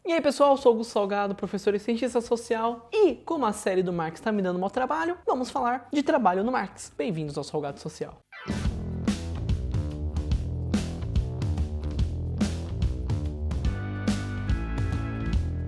E aí pessoal, eu sou o Augusto Salgado, professor e cientista social, e como a série do Marx está me dando mau trabalho, vamos falar de trabalho no Marx. Bem-vindos ao Salgado Social.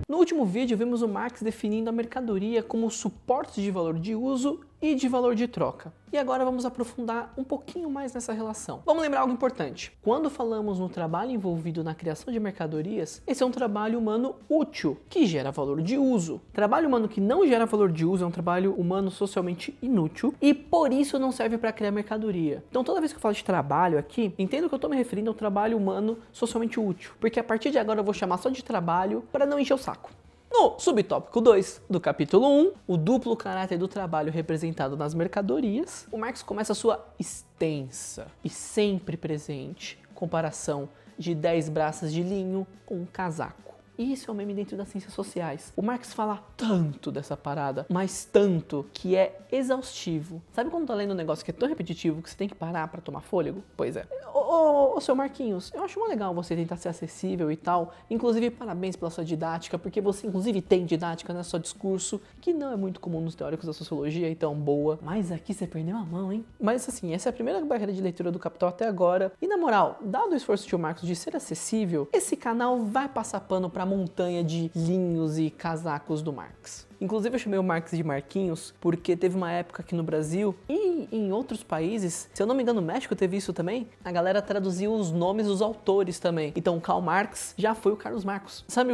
No último vídeo, vimos o Marx definindo a mercadoria como suporte de valor de uso e de valor de troca. E agora vamos aprofundar um pouquinho mais nessa relação. Vamos lembrar algo importante. Quando falamos no trabalho envolvido na criação de mercadorias, esse é um trabalho humano útil, que gera valor de uso. Trabalho humano que não gera valor de uso é um trabalho humano socialmente inútil e por isso não serve para criar mercadoria. Então toda vez que eu falo de trabalho aqui, entendo que eu estou me referindo ao trabalho humano socialmente útil, porque a partir de agora eu vou chamar só de trabalho para não encher o saco. No subtópico 2 do capítulo 1, o duplo caráter do trabalho representado nas mercadorias, o Marx começa a sua extensa e sempre presente comparação de 10 braças de linho com um casaco. E isso é um meme dentro das ciências sociais. O Marx fala tanto dessa parada, mas tanto que é exaustivo. Sabe quando tá lendo um negócio que é tão repetitivo que você tem que parar pra tomar fôlego? Pois é. Ô, seu Marquinhos, eu acho muito legal você tentar ser acessível e tal. Inclusive, parabéns pela sua didática, porque você inclusive tem didática, não é só discurso, que não é muito comum nos teóricos da sociologia, então boa. Mas aqui você perdeu a mão, hein? Mas assim, essa é a primeira barreira de leitura do Capital até agora. E na moral, dado o esforço do tio Marcos de ser acessível, esse canal vai passar pano pra montanha de linhos e casacos do Marx. Inclusive eu chamei o Marx de Marquinhos porque teve uma época aqui no Brasil e em outros países, se eu não me engano no México teve isso também, a galera traduziu os nomes dos autores também. Então Karl Marx já foi o Carlos Marcos. Sabe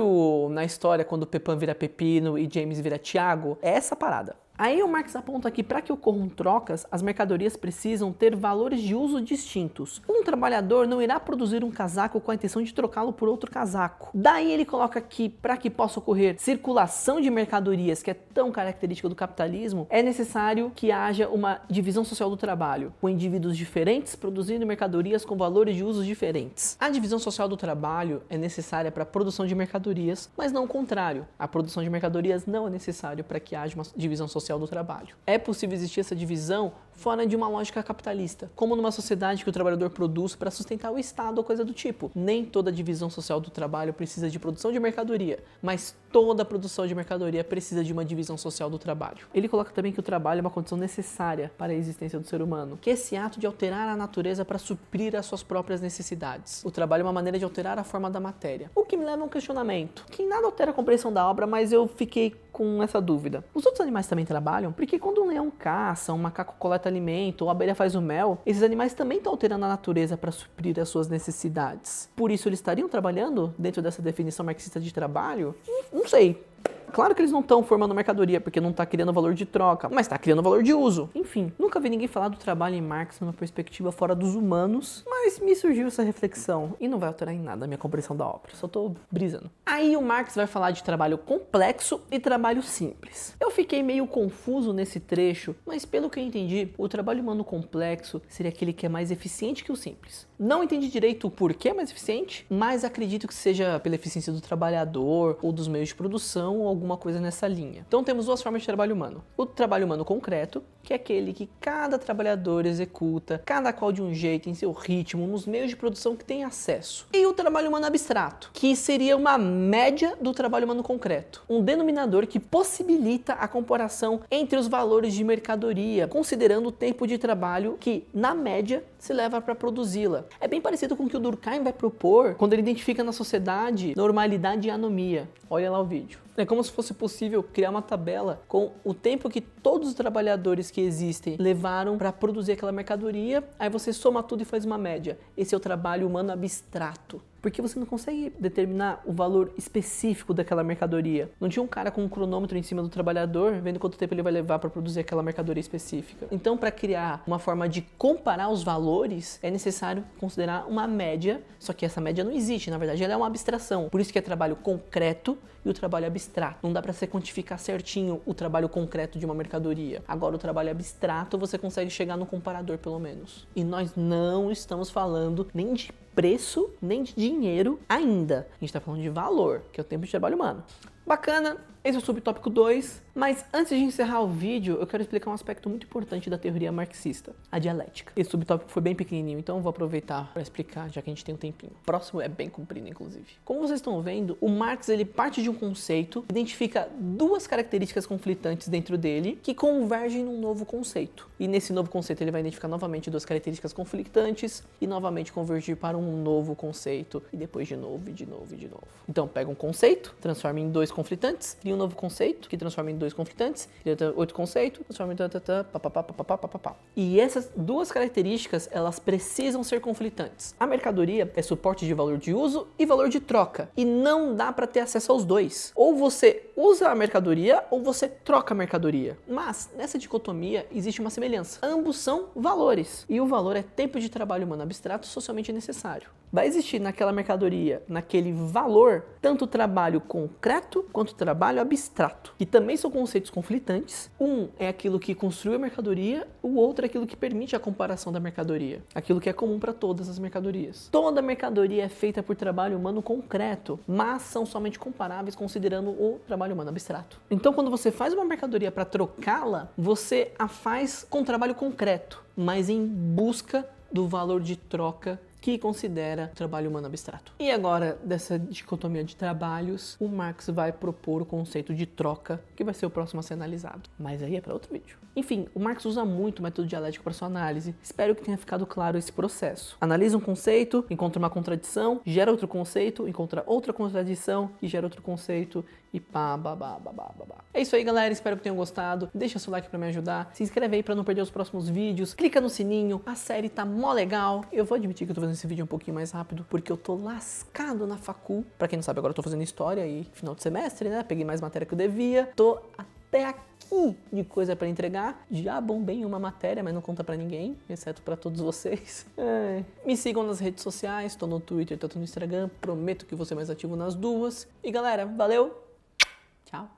na história quando Pepin vira Pepino e James vira Tiago? É essa parada. Aí o Marx aponta que para que ocorram trocas, as mercadorias precisam ter valores de uso distintos. Um trabalhador não irá produzir um casaco com a intenção de trocá-lo por outro casaco. Daí ele coloca que para que possa ocorrer circulação de mercadorias, que é tão característica do capitalismo, é necessário que haja uma divisão social do trabalho, com indivíduos diferentes produzindo mercadorias com valores de uso diferentes. A divisão social do trabalho é necessária para a produção de mercadorias, mas não o contrário. A produção de mercadorias não é necessário para que haja uma divisão social do trabalho. É possível existir essa divisão fora de uma lógica capitalista, como numa sociedade que o trabalhador produz para sustentar o Estado ou coisa do tipo. Nem toda divisão social do trabalho precisa de produção de mercadoria, mas toda produção de mercadoria precisa de uma divisão social do trabalho. Ele coloca também que o trabalho é uma condição necessária para a existência do ser humano, que é esse ato de alterar a natureza para suprir as suas próprias necessidades. O trabalho é uma maneira de alterar a forma da matéria. O que me leva a um questionamento, que nada altera a compreensão da obra, mas eu fiquei com essa dúvida. Os outros animais também trabalham? Porque quando um leão caça, um macaco coleta alimento, ou a abelha faz o mel, esses animais também estão alterando a natureza para suprir as suas necessidades. Por isso eles estariam trabalhando dentro dessa definição marxista de trabalho? Não sei. Claro que eles não estão formando mercadoria, porque não está criando valor de troca, mas está criando valor de uso. Enfim, nunca vi ninguém falar do trabalho em Marx numa perspectiva fora dos humanos, mas me surgiu essa reflexão e não vai alterar em nada a minha compreensão da obra, só estou brisando. Aí o Marx vai falar de trabalho complexo e trabalho simples. Eu fiquei meio confuso nesse trecho, mas pelo que eu entendi, o trabalho humano complexo seria aquele que é mais eficiente que o simples. Não entendi direito o porquê é mais eficiente, mas acredito que seja pela eficiência do trabalhador ou dos meios de produção ou alguma coisa nessa linha. Então temos duas formas de trabalho humano. O trabalho humano concreto, que é aquele que cada trabalhador executa, cada qual de um jeito, em seu ritmo, nos meios de produção que tem acesso. E o trabalho humano abstrato, que seria uma média do trabalho humano concreto. Um denominador que possibilita a comparação entre os valores de mercadoria, considerando o tempo de trabalho que, na média, se leva para produzi-la. É bem parecido com o que o Durkheim vai propor quando ele identifica na sociedade normalidade e anomia. Olha lá o vídeo. É como se fosse possível criar uma tabela com o tempo que todos os trabalhadores que existem levaram para produzir aquela mercadoria, aí você soma tudo e faz uma média. Esse é o trabalho humano abstrato. Porque você não consegue determinar o valor específico daquela mercadoria. Não tinha um cara com um cronômetro em cima do trabalhador, vendo quanto tempo ele vai levar para produzir aquela mercadoria específica. Então, para criar uma forma de comparar os valores, é necessário considerar uma média, só que essa média não existe, na verdade ela é uma abstração. Por isso que é trabalho concreto e o trabalho abstrato. Não dá para você quantificar certinho o trabalho concreto de uma mercadoria. Agora, o trabalho abstrato você consegue chegar no comparador, pelo menos. E nós não estamos falando nem de preço, nem de dinheiro ainda. A gente está falando de valor, que é o tempo de trabalho humano. Bacana, esse é o subtópico 2, mas antes de encerrar o vídeo, eu quero explicar um aspecto muito importante da teoria marxista, a dialética. Esse subtópico foi bem pequenininho, então eu vou aproveitar para explicar, já que a gente tem um tempinho. O próximo é bem comprido, inclusive. Como vocês estão vendo, o Marx ele parte de um conceito, identifica duas características conflitantes dentro dele, que convergem num novo conceito. E nesse novo conceito ele vai identificar novamente duas características conflitantes e novamente convergir para um novo conceito, e depois de novo, e de novo, e de novo. Então pega um conceito, transforma em dois conflitantes, cria um novo conceito, que transforma em dois conflitantes, cria outro conceito, transforma em papapá. E essas duas características, elas precisam ser conflitantes. A mercadoria é suporte de valor de uso e valor de troca, e não dá para ter acesso aos dois. Ou você usa a mercadoria, ou você troca a mercadoria. Mas, nessa dicotomia, existe uma semelhança. Ambos são valores, e o valor é tempo de trabalho humano abstrato socialmente necessário. Vai existir naquela mercadoria, naquele valor, tanto trabalho concreto quanto trabalho abstrato, que também são conceitos conflitantes. Um é aquilo que construiu a mercadoria, o outro é aquilo que permite a comparação da mercadoria, aquilo que é comum para todas as mercadorias. Toda mercadoria é feita por trabalho humano concreto, mas são somente comparáveis considerando o trabalho humano abstrato. Então, quando você faz uma mercadoria para trocá-la, você a faz com trabalho concreto, mas em busca do valor de troca que considera o trabalho humano abstrato. E agora, dessa dicotomia de trabalhos, o Marx vai propor o conceito de troca, que vai ser o próximo a ser analisado. Mas aí é para outro vídeo. Enfim, o Marx usa muito o método dialético para sua análise. Espero que tenha ficado claro esse processo. Analisa um conceito, encontra uma contradição, gera outro conceito, encontra outra contradição e gera outro conceito e pá, babá. É isso aí, galera. Espero que tenham gostado. Deixa seu like para me ajudar. Se inscreve aí para não perder os próximos vídeos. Clica no sininho. A série tá mó legal. Eu vou admitir que eu tô fazendo esse vídeo um pouquinho mais rápido, porque eu tô lascado na facul. Pra quem não sabe, agora eu tô fazendo história e final de semestre, né? Peguei mais matéria que eu devia. Tô até aqui de coisa pra entregar. Já bombei em uma matéria, mas não conta pra ninguém, exceto pra todos vocês. Me sigam nas redes sociais, tô no Twitter, tô no Instagram. Prometo que vou ser mais ativo nas duas. E galera, valeu! Tchau!